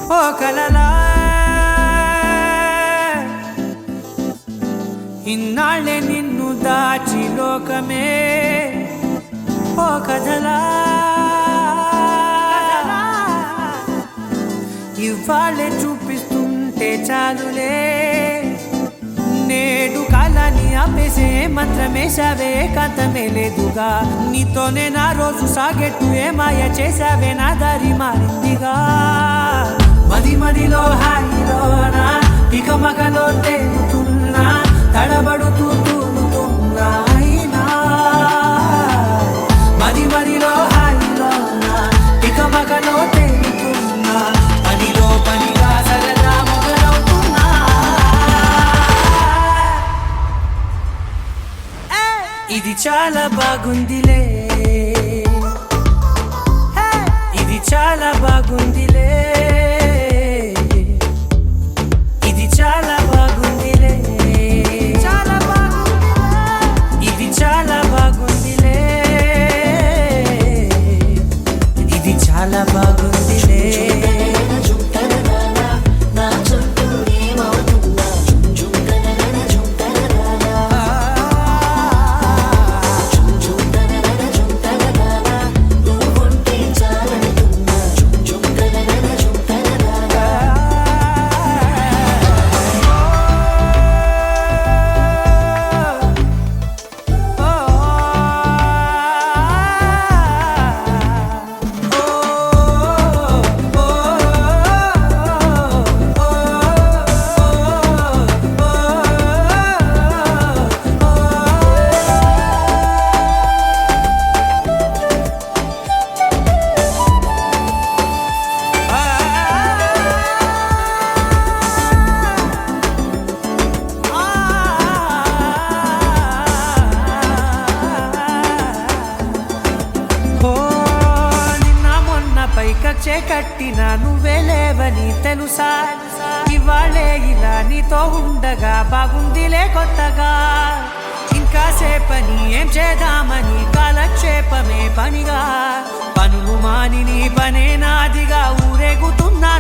ఓ కలలా ఇన్నాళ్ళే నిన్ను దాచి లోకమే ఓ కథలా ఇవాళ్ళే చూపిస్తుంటే చాలులే నేడు కాలాన్ని ఆపేసే మంత్రమేశావే కాంతమే లేదుగా నీతోనే నా రోజు సాగెట్టు ఏ మాయ చేశావే నా దారి మారిందిగా మది మదిలో హాయిలోనా ఇక మగలో తేలుతున్నా తడబడుతూ తూలుతున్నా అయినా మది మదిలో హాయిలోనా ఇక మగలో తేలుతున్నా పనిలో పనిగా సరదా మొదలవుతున్నా ఇది చాలా బాగుందిలే ఇది చాలా బాగుందిలే ఇది చాలా బాగుందిలే చాలా బాగుందిలే ఇది చాలా బాగుందిలే ఇది చాలా బాగుందిలే పైకచ్చే కట్టినా నువ్వే లేవని తెలుసా ఇవాళే ఇలా నీతో ఉండగా బాగుందిలే కొత్తగా ఇంకా సేపని ఏం చేద్దామని కాలక్షేపమే పనిగా పనులు మాని నీ పనే నాదిగా ఊరేగుతున్నా